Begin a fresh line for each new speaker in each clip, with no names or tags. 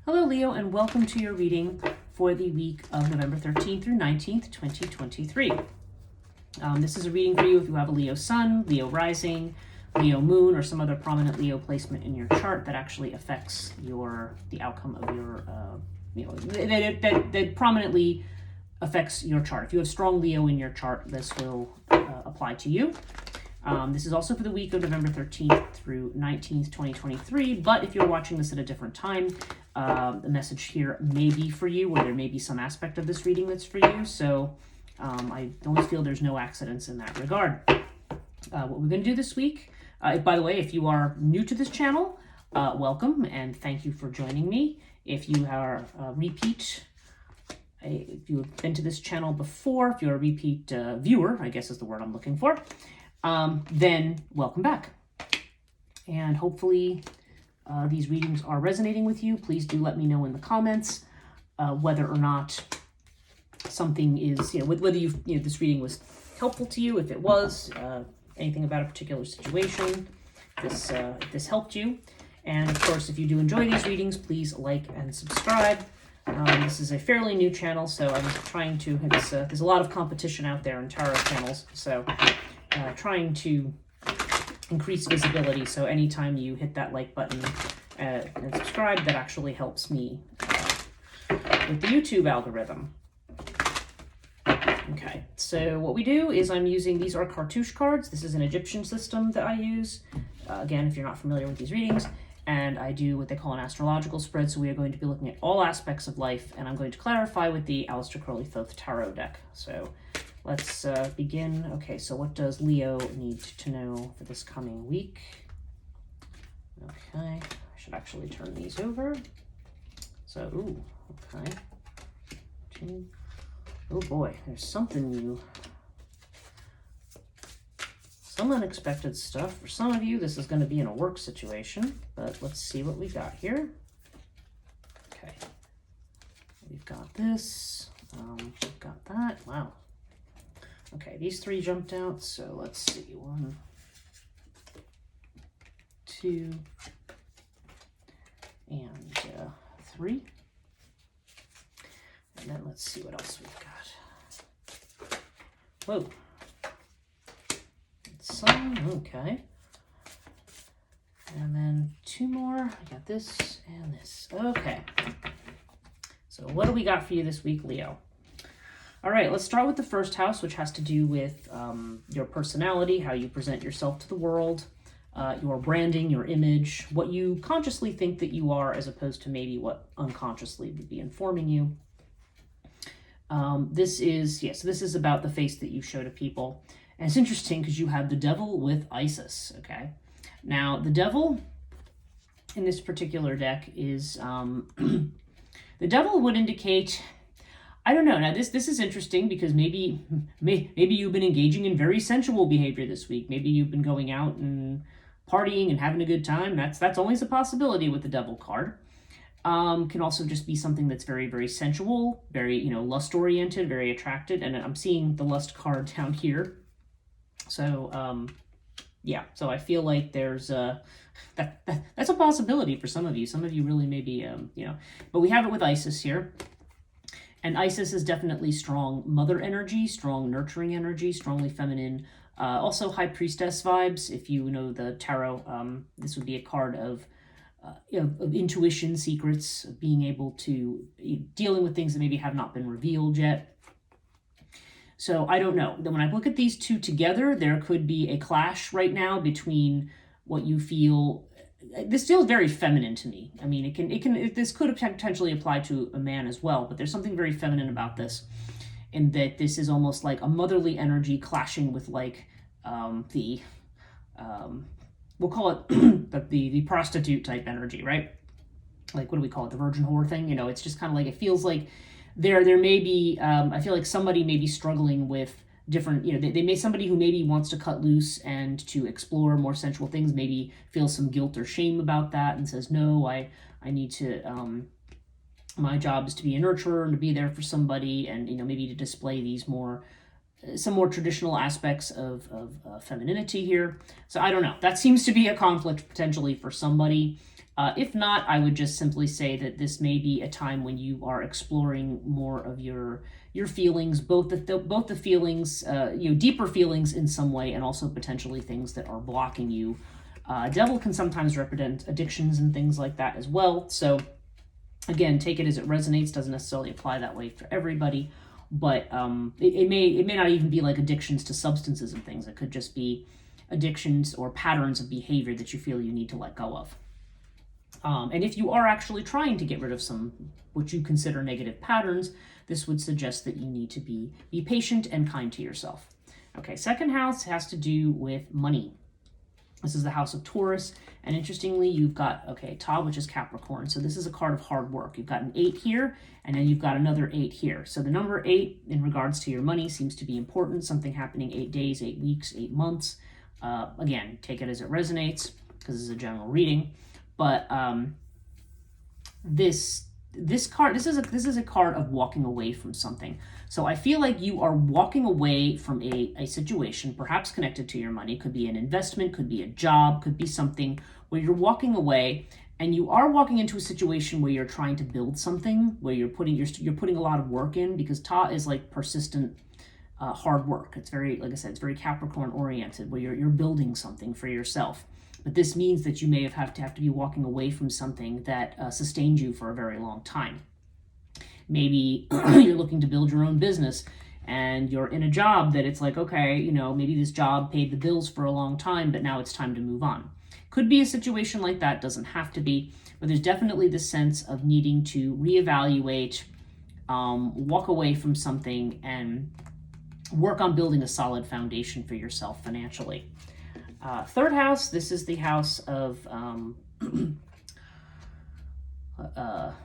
Hello, Leo, and welcome to your reading for the week of November 13th through 19th, 2023. This is a reading for you if you have a Leo sun, Leo rising, Leo moon, or some other prominent Leo placement in your chart that actually affects the outcome of your, that prominently affects your chart. If you have strong Leo in your chart, this will apply to you. This is also for the week of November 13th through 19th, 2023, but if you're watching this at a different time, the message here may be for you, or there may be some aspect of this reading that's for you, so I don't feel there's no accidents in that regard. What we're going to do this week, by the way, if you are new to this channel, welcome, and thank you for joining me. If you are if you've been to this channel before, if you're a repeat viewer, I guess is the word I'm looking for, then welcome back. And hopefully these readings are resonating with you. Please do let me know in the comments whether or not something is, whether this reading was helpful to you, if it was, anything about a particular situation, if this helped you. And of course, if you do enjoy these readings, please like and subscribe. This is a fairly new channel, so I'm trying to, there's a lot of competition out there in tarot channels, so trying to increase visibility. So anytime you hit that like button and subscribe, that actually helps me with the YouTube algorithm. Okay, so what we do is I'm using, these are cartouche cards. This is an Egyptian system that I use. Again, if you're not familiar with these readings, and I do what they call an astrological spread. So we are going to be looking at all aspects of life, and I'm going to clarify with the Aleister Crowley Thoth Tarot deck. So let's begin. Okay, so what does Leo need to know for this coming week? Okay, I should actually turn these over. So, ooh, okay. Oh boy, there's some unexpected stuff. For some of you, this is going to be in a work situation, but let's see what we got here. Okay, we've got this, we've got that. Wow. Okay, these three jumped out, so let's see. 1, 2, and 3. And then let's see what else we've got. Whoa. Some, okay. And then 2 more. I got this and this. Okay. So what do we got for you this week, Leo? All right, let's start with the first house, which has to do with your personality, how you present yourself to the world, your branding, your image, what you consciously think that you are, as opposed to maybe what unconsciously would be informing you. This is about the face that you show to people. And it's interesting because you have the devil with Isis, okay? Now, the devil in this particular deck is, the devil would indicate, I don't know. Now, this is interesting because maybe you've been engaging in very sensual behavior this week. Maybe you've been going out and partying and having a good time. That's always a possibility with the devil card. Can also just be something that's very, very sensual, very, lust-oriented, very attracted. And I'm seeing the lust card down here. So, yeah. So I feel like there's that's a possibility for some of you. Some of you really maybe, But we have it with Isis here. And Isis is definitely strong mother energy, strong nurturing energy, strongly feminine. Also high priestess vibes. If you know the tarot, this would be a card of intuition, secrets, being able to, dealing with things that maybe have not been revealed yet. So I don't know. Then when I look at these two together, there could be a clash right now between what you feel. This feels very feminine to me. I mean, this could potentially apply to a man as well, but there's something very feminine about this, in that this is almost like a motherly energy clashing with like we'll call it the prostitute type energy, right? Like, what do we call it? The virgin whore thing? It's just kind of like, it feels like there may be, I feel like somebody may be struggling with different, somebody who maybe wants to cut loose and to explore more sensual things, maybe feels some guilt or shame about that and says, no, I need to, my job is to be a nurturer and to be there for somebody, and, maybe to display these more some more traditional aspects of femininity here. So I don't know. That seems to be a conflict potentially for somebody. If not, I would just simply say that this may be a time when you are exploring more of your feelings, both the feelings, deeper feelings in some way, and also potentially things that are blocking you. Devil can sometimes represent addictions and things like that as well. So again, take it as it resonates. Doesn't necessarily apply that way for everybody, but it may not even be like addictions to substances and things. It could just be addictions or patterns of behavior that you feel you need to let go of. And if you are actually trying to get rid of some what you consider negative patterns, this would suggest that you need to be patient and kind to yourself. Okay, second house has to do with money. This is the house of Taurus, and interestingly, you've got, Ta, which is Capricorn, so this is a card of hard work. You've got an 8 here, and then you've got another 8 here. So the number 8, in regards to your money, seems to be important, something happening 8 days, 8 weeks, 8 months. Again, take it as it resonates, because this is a general reading. But this card, this is a card of walking away from something. So I feel like you are walking away from a situation, perhaps connected to your money. Could be an investment, could be a job, could be something where you're walking away, and you are walking into a situation where you're trying to build something, where you're putting a lot of work in, because Ta is like persistent hard work. It's very, like I said, it's very Capricorn oriented, where you're building something for yourself. But this means that you may have to be walking away from something that sustained you for a very long time. Maybe you're looking to build your own business and you're in a job that it's like, okay, maybe this job paid the bills for a long time, but now it's time to move on. Could be a situation like that, doesn't have to be, but there's definitely this sense of needing to reevaluate, walk away from something, and work on building a solid foundation for yourself financially. Third house, this is the house of, let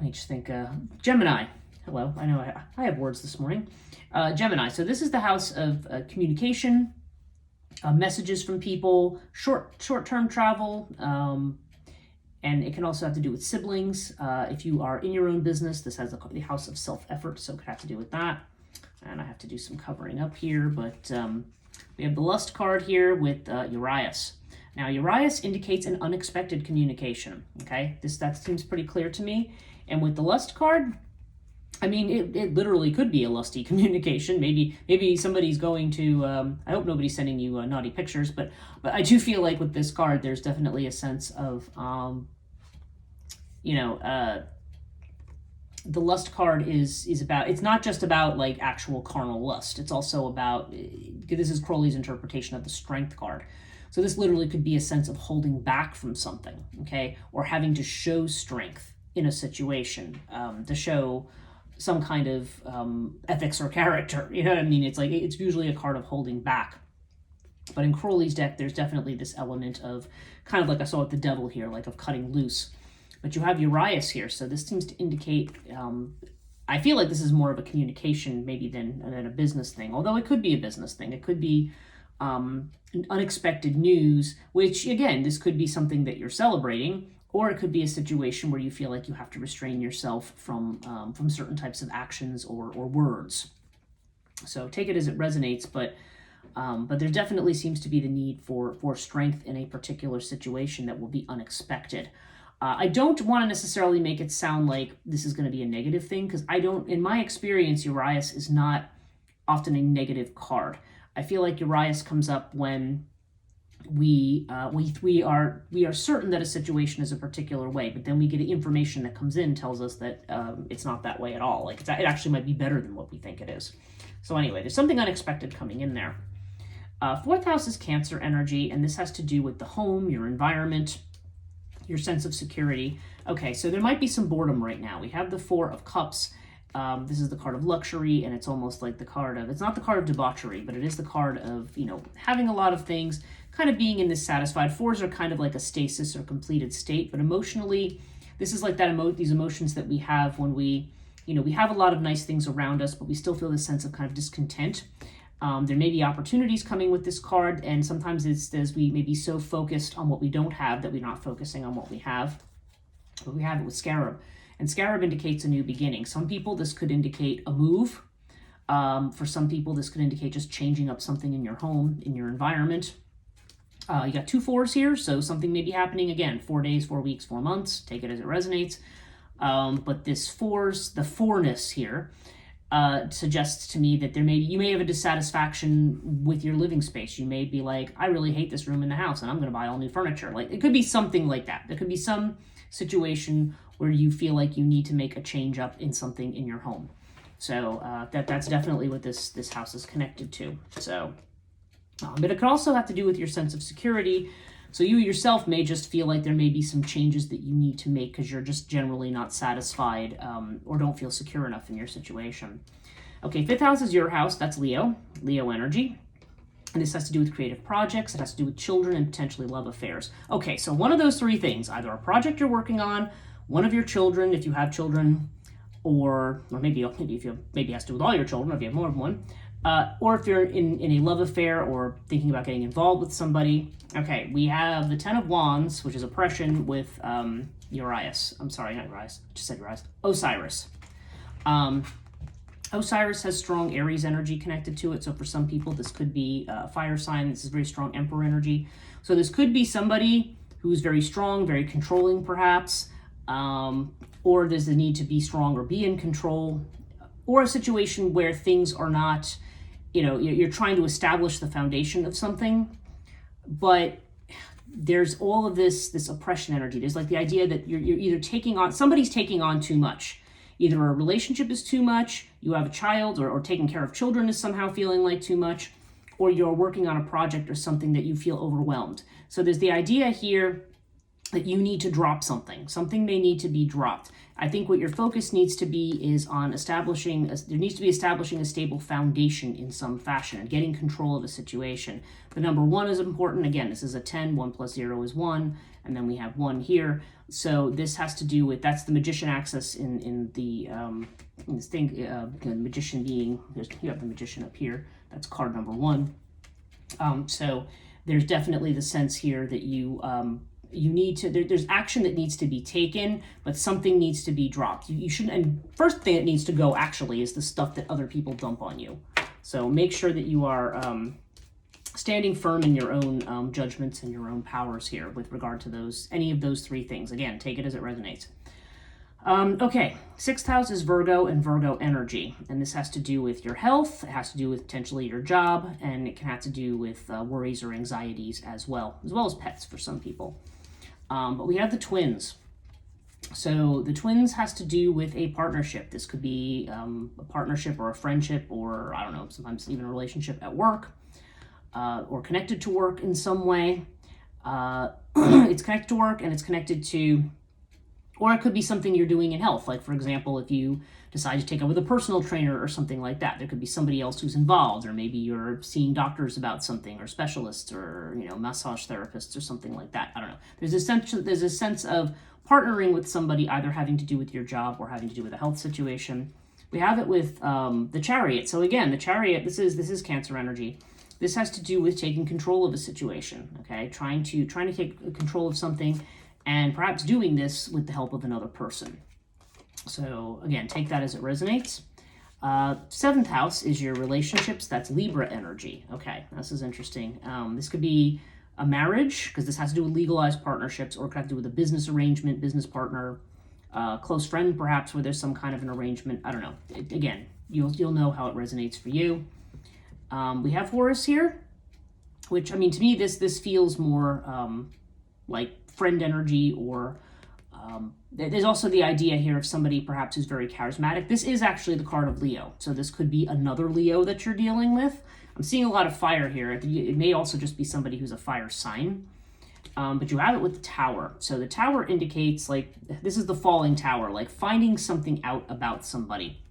me just think, Gemini. Hello, I know I have words this morning. Gemini, so this is the house of communication, messages from people, short-term travel, and it can also have to do with siblings. If you are in your own business, this has the house of self-effort, so it could have to do with that. And I have to do some covering up here, but we have the Lust card here with Urias. Now, Urias indicates an unexpected communication, okay? That seems pretty clear to me. And with the Lust card, I mean, it literally could be a lusty communication. Maybe somebody's going to, I hope nobody's sending you naughty pictures, but I do feel like with this card, there's definitely a sense of, the Lust card is about, it's not just about like actual carnal lust. It's also about, this is Crowley's interpretation of the Strength card. So this literally could be a sense of holding back from something, okay? Or having to show strength in a situation, to show some kind of ethics or character. You know what I mean? It's like, it's usually a card of holding back. But in Crowley's deck, there's definitely this element of, kind of like I saw with the Devil here, like of cutting loose. But you have Urias here, so this seems to indicate, I feel like this is more of a communication maybe than a business thing, although it could be a business thing. It could be unexpected news, which, again, this could be something that you're celebrating, or it could be a situation where you feel like you have to restrain yourself from certain types of actions or words. So take it as it resonates, but there definitely seems to be the need for strength in a particular situation that will be unexpected. I don't want to necessarily make it sound like this is going to be a negative thing, because in my experience, Urias is not often a negative card. I feel like Urias comes up when we are certain that a situation is a particular way, but then we get information that comes in tells us that it's not that way at all. Like it actually might be better than what we think it is. So anyway, there's something unexpected coming in there. Fourth house is Cancer energy, and this has to do with the home, your environment, your sense of security. Okay, so there might be some boredom right now. We have the Four of Cups. This is the card of luxury, and it's almost like the card of, it's not the card of debauchery, but it is the card of, having a lot of things, kind of being in this satisfied. Fours are kind of like a stasis or completed state, but emotionally, this is like that these emotions that we have when we have a lot of nice things around us, but we still feel this sense of kind of discontent. There may be opportunities coming with this card, and sometimes it's as we may be so focused on what we don't have that we're not focusing on what we have. But we have it with Scarab, and Scarab indicates a new beginning. Some people, this could indicate a move. For some people, this could indicate just changing up something in your home, in your environment. You got 2 4s here, so something may be happening again. 4 days, 4 weeks, 4 months. Take it as it resonates. But this the 4-ness here, suggests to me that you may have a dissatisfaction with your living space. You may be like, I really hate this room in the house, and I'm going to buy all new furniture. Like, it could be something like that. There could be some situation where you feel like you need to make a change up in something in your home. So that's definitely what this house is connected to. So, but it could also have to do with your sense of security. So you yourself may just feel like there may be some changes that you need to make because you're just generally not satisfied or don't feel secure enough in your situation. Okay, 5th house is your house. That's Leo energy. And this has to do with creative projects. It has to do with children and potentially love affairs. Okay, so one of those 3 things, either a project you're working on, one of your children, if you have children, or maybe it has to do with all your children, or if you have more than one, or if you're in a love affair or thinking about getting involved with somebody. Okay, we have the 10 of Wands, which is oppression, with Urias. I'm sorry, not Urias. I just said Urias. Osiris. Osiris has strong Aries energy connected to it. So for some people, this could be a fire sign. This is very strong Emperor energy. So this could be somebody who's very strong, very controlling, perhaps. Or there's the need to be strong or be in control. Or a situation where things are not, you're trying to establish the foundation of something, but there's all of this oppression energy. There's like the idea that you're either somebody's taking on too much. Either a relationship is too much, you have a child, or taking care of children is somehow feeling like too much, or you're working on a project or something that you feel overwhelmed. So there's the idea here that you need to drop something. Something may need to be dropped. I think what your focus needs to be is on establishing a stable foundation in some fashion and getting control of a situation. The number 1 is important. Again, this is a 10, 1 plus 0 is 1, and then we have 1 here. So this has to do with, that's the magician axis in this thing, the magician being, you have the magician up here. That's card number 1. So there's definitely the sense here that you need to, there's action that needs to be taken, but something needs to be dropped. You shouldn't, and first thing that needs to go actually is the stuff that other people dump on you. So make sure that you are standing firm in your own judgments and your own powers here with regard to any of those 3 things. Again, take it as it resonates. Okay, 6th house is Virgo and Virgo energy, and this has to do with your health. It has to do with potentially your job, and it can have to do with worries or anxieties as well as pets for some people. But we have the twins. So the twins has to do with a partnership. This could be a partnership or a friendship, or I don't know, sometimes even a relationship at work, or connected to work in some way. It's connected to work, and it's connected to, or it could be something you're doing in health. Like, for example, if you decide to take up with a personal trainer or something like that, there could be somebody else who's involved, or maybe you're seeing doctors about something, or specialists, or massage therapists or something like that. I don't know. There's a sense of partnering with somebody, either having to do with your job or having to do with a health situation. We have it with the Chariot. So again, the Chariot, this is Cancer energy. This has to do with taking control of a situation, okay? Trying to take control of something, and perhaps doing this with the help of another person. So again, take that as it resonates. 7th house is your relationships. That's Libra energy. Okay, this is interesting. This could be a marriage, because this has to do with legalized partnerships, or it could have to do with a business arrangement, business partner, close friend perhaps, where there's some kind of an arrangement. I don't know. Again, you'll know how it resonates for you. We have Horus here, which, I mean, to me, this feels more like friend energy, or there's also the idea here of somebody perhaps who's very charismatic. This is actually the card of Leo, so this could be another Leo that you're dealing with. I'm seeing a lot of fire here. It may also just be somebody who's a fire sign, but you have it with the Tower. So the Tower indicates, like, this is the falling tower, like finding something out about somebody.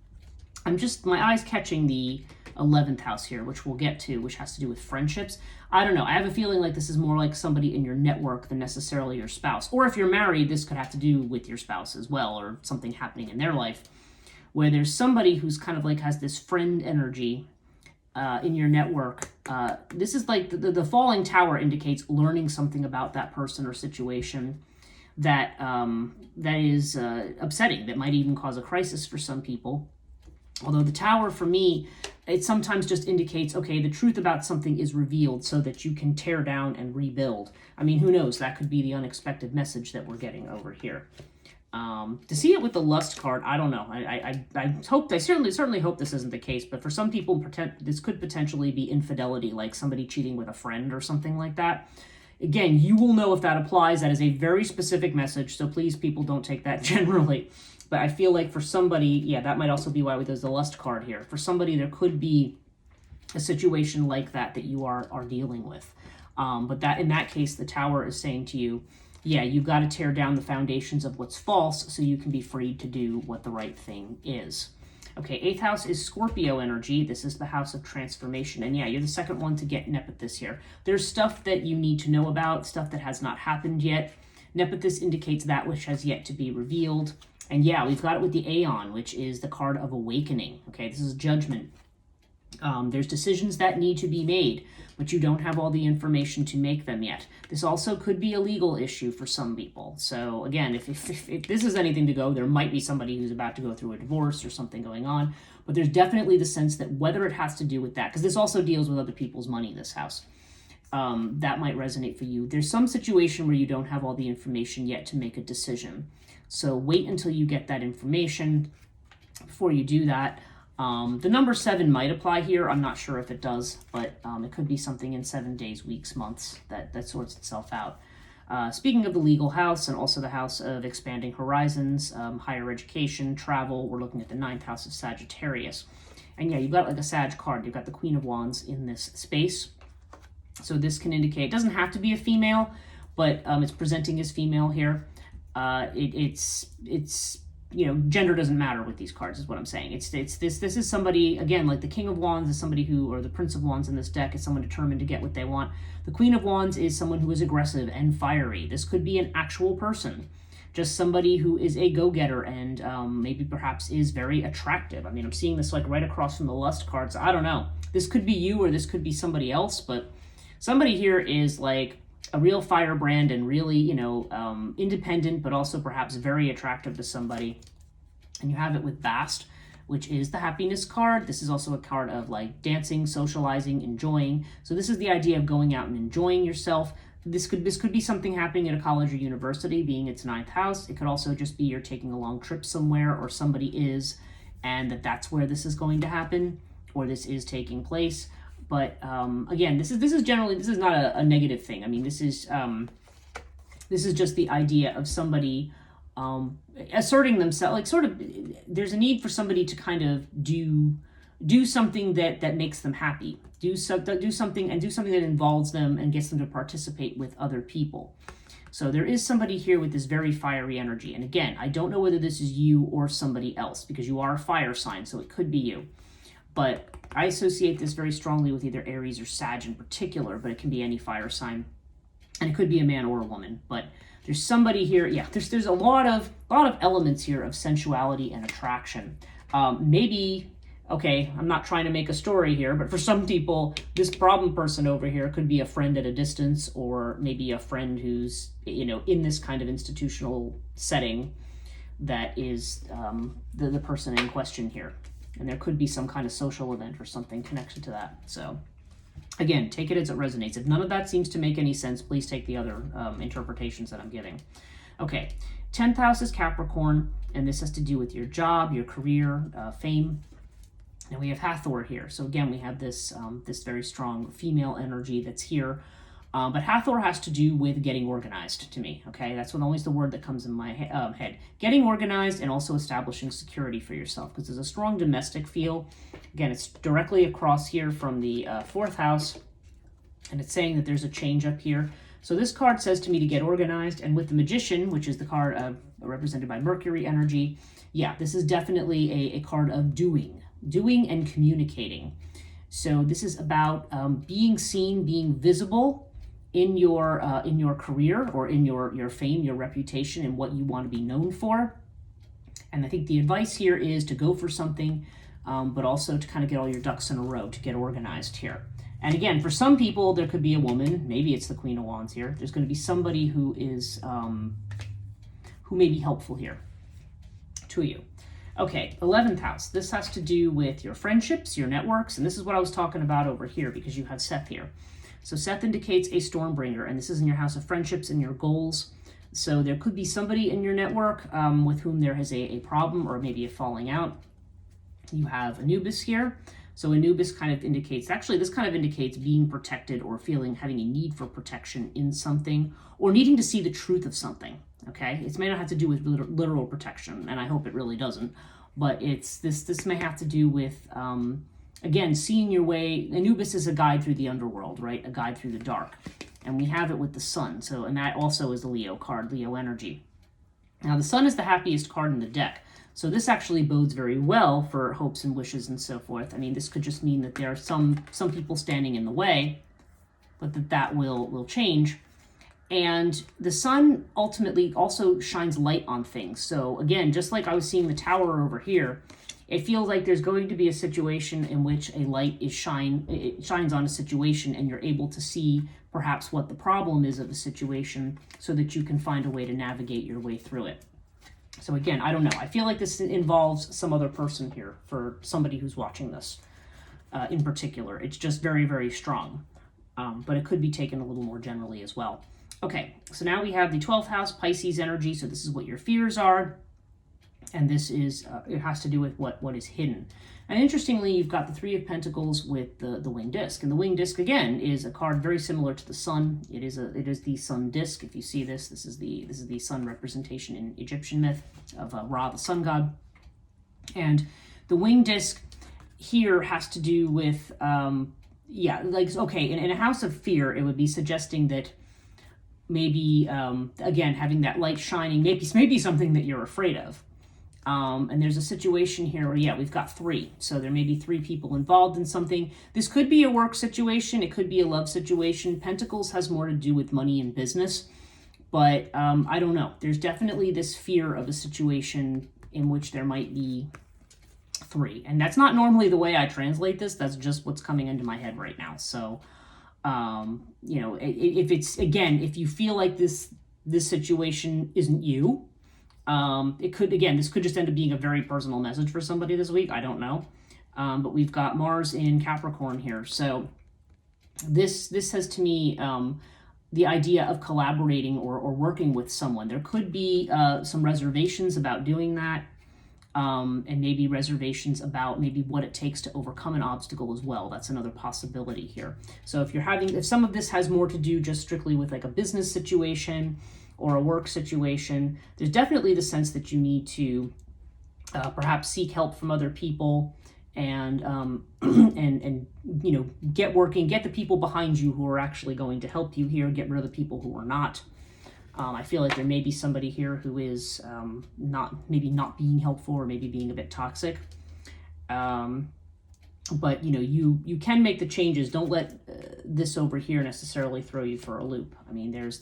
My eyes catching the 11th house here, which we'll get to, which has to do with friendships. I don't know. I have a feeling like this is more like somebody in your network than necessarily your spouse. Or if you're married, this could have to do with your spouse as well, or something happening in their life, where there's somebody who's kind of like has this friend energy in your network. This is like the falling tower indicates learning something about that person or situation that is upsetting, that might even cause a crisis for some people. Although the Tower, for me, it sometimes just indicates, okay, the truth about something is revealed so that you can tear down and rebuild. I mean, who knows? That could be the unexpected message that we're getting over here. To see it with the Lust card, I don't know. I certainly hope this isn't the case, but for some people, this could potentially be infidelity, like somebody cheating with a friend or something like that. Again, you will know if that applies. That is a very specific message, so please, people, don't take that generally. But I feel like for somebody, yeah, that might also be why there's the Lust card here. For somebody, there could be a situation like that you are dealing with. But that in that case, the Tower is saying to you, yeah, you've got to tear down the foundations of what's false so you can be free to do what the right thing is. Okay, 8th house is Scorpio energy. This is the house of transformation. And yeah, you're the second one to get Nepenthes here. There's stuff that you need to know about, stuff that has not happened yet. Nepenthes indicates that which has yet to be revealed. And yeah, we've got it with the Aeon, which is the card of awakening. Okay, this is judgment. There's decisions that need to be made, but you don't have all the information to make them yet. This also could be a legal issue for some people. So again, if this is anything to go, there might be somebody who's about to go through a divorce or something going on, but there's definitely the sense that whether it has to do with that, because this also deals with other people's money, this house, that might resonate for you. There's some situation where you don't have all the information yet to make a decision. So wait until you get that information before you do that. The number 7 might apply here. I'm not sure if it does, but it could be something in 7 days, weeks, months that sorts itself out. Speaking of the legal house and also the house of expanding horizons, higher education, travel, we're looking at the 9th house of Sagittarius. And yeah, you've got like a Sag card. You've got the Queen of Wands in this space. So this can indicate, it doesn't have to be a female, but it's presenting as female here. It's gender doesn't matter with these cards, is what I'm saying. This is somebody, again, like the King of Wands is somebody who, or the Prince of Wands in this deck is someone determined to get what they want. The Queen of Wands is someone who is aggressive and fiery. This could be an actual person, just somebody who is a go-getter and maybe perhaps is very attractive. I mean, I'm seeing this like right across from the Lust cards. I don't know. This could be you or this could be somebody else, but somebody here is like a real firebrand and really, independent, but also perhaps very attractive to somebody. And you have it with Bast, which is the happiness card. This is also a card of like dancing, socializing, enjoying. So this is the idea of going out and enjoying yourself. This could be something happening at a college or university, being its 9th house. It could also just be you're taking a long trip somewhere, or somebody is, and that's where this is going to happen, or this is taking place. But again, this is not a negative thing. I mean, this is just the idea of somebody asserting themselves. Like sort of, there's a need for somebody to kind of do something that makes them happy. Do something that involves them and gets them to participate with other people. So there is somebody here with this very fiery energy. And again, I don't know whether this is you or somebody else, because you are a fire sign, so it could be you. But I associate this very strongly with either Aries or Sag in particular, but it can be any fire sign, and it could be a man or a woman. But there's somebody here. Yeah, there's a lot of elements here of sensuality and attraction. Maybe, okay, I'm not trying to make a story here, but for some people, this problem person over here could be a friend at a distance, or maybe a friend who's in this kind of institutional setting that is the person in question here. And there could be some kind of social event or something connected to that. So again, take it as it resonates. If none of that seems to make any sense, please take the other interpretations that I'm giving. Okay, 10th house is Capricorn, and this has to do with your job, your career, fame. And we have Hathor here. So again, we have this very strong female energy that's here. But Hathor has to do with getting organized to me, okay? That's always the word that comes in my head. Getting organized and also establishing security for yourself, because there's a strong domestic feel. Again, it's directly across here from the 4th house, and it's saying that there's a change up here. So this card says to me to get organized, and with the Magician, which is the card represented by Mercury energy, yeah, this is definitely a card of doing and communicating. So this is about being seen, being visible in your career, or in your fame, your reputation, and what you want to be known for. And I think the advice here is to go for something, but also to kind of get all your ducks in a row, to get organized here. And again, for some people, there could be a woman, maybe it's the Queen of Wands here. There's going to be somebody who is who may be helpful here to you. Okay, 11th house. This has to do with your friendships, your networks, and this is what I was talking about over here because you have Seth here. So Seth indicates a Stormbringer, and this is in your house of friendships and your goals. So there could be somebody in your network with whom there is a problem or maybe a falling out. You have Anubis here. So Anubis kind of indicates, actually this kind of indicates being protected or having a need for protection in something or needing to see the truth of something, okay? It may not have to do with literal protection, and I hope it really doesn't, but this may have to do with, again, seeing your way. Anubis is a guide through the underworld, right? A guide through the dark. And we have it with the sun, and that also is the Leo card, Leo energy. Now the sun is the happiest card in the deck. So this actually bodes very well for hopes and wishes and so forth. I mean, this could just mean that there are some people standing in the way, but that will change. And the sun ultimately also shines light on things. So again, just like I was seeing the tower over here, it feels like there's going to be a situation in which a light it shines on a situation, and you're able to see perhaps what the problem is of the situation so that you can find a way to navigate your way through it. So again, I don't know. I feel like this involves some other person here for somebody who's watching this in particular. It's just very, very strong. But it could be taken a little more generally as well. Okay, so now we have the 12th house, Pisces energy. So this is what your fears are. And this is, it has to do with what is hidden. And interestingly, you've got the Three of Pentacles with the winged disc. And the winged disc, again, is a card very similar to the sun. It is the sun disc. If you see this, this is the sun representation in Egyptian myth of Ra, the sun god. And the winged disc here has to do with, in a house of fear, it would be suggesting that maybe, again, having that light shining, maybe something that you're afraid of. And there's a situation here where, we've got 3. So there may be 3 people involved in something. This could be a work situation. It could be a love situation. Pentacles has more to do with money and business. But I don't know. There's definitely this fear of a situation in which there might be 3. And that's not normally the way I translate this. That's just what's coming into my head right now. So, if it's, again, if you feel like this situation isn't you, this could just end up being a very personal message for somebody this week. I don't know. But we've got Mars in Capricorn here. So this says to me, the idea of collaborating or working with someone. There could be some reservations about doing that. And maybe reservations about maybe what it takes to overcome an obstacle as well. That's another possibility here. So if some of this has more to do just strictly with like a business situation or a work situation, there's definitely the sense that you need to perhaps seek help from other people and get working, get the people behind you who are actually going to help you here, get rid of the people who are not. I feel like there may be somebody here who is not being helpful or maybe being a bit toxic. But you can make the changes. Don't let this over here necessarily throw you for a loop. I mean, there's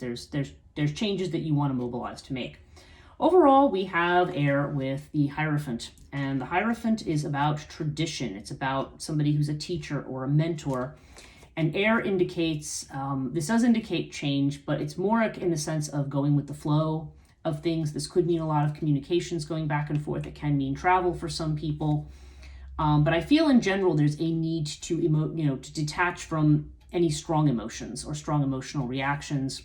changes that you want to mobilize to make. Overall, we have air with the Hierophant, and the Hierophant is about tradition. It's about somebody who's a teacher or a mentor. And air indicates, this does indicate change, but it's more in the sense of going with the flow of things. This could mean a lot of communications going back and forth. It can mean travel for some people. But I feel in general there's a need to detach from any strong emotions or strong emotional reactions.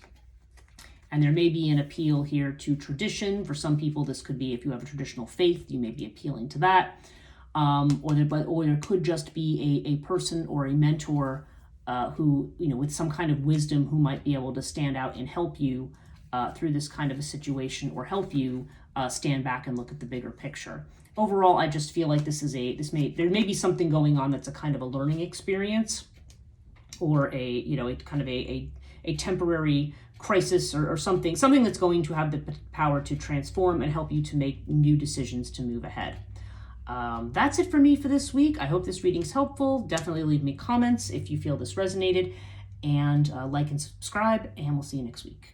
And there may be an appeal here to tradition. For some people, this could be if you have a traditional faith, you may be appealing to that. Or there could just be a person or a mentor who, with some kind of wisdom, who might be able to stand out and help you through this kind of a situation, or help you stand back and look at the bigger picture. Overall, I just feel like there may be something going on that's a kind of a learning experience, or a kind of a temporary crisis or something that's going to have the power to transform and help you to make new decisions to move ahead. That's it for me for this week. I hope this reading's helpful. Definitely leave me comments if you feel this resonated, and like and subscribe, and we'll see you next week.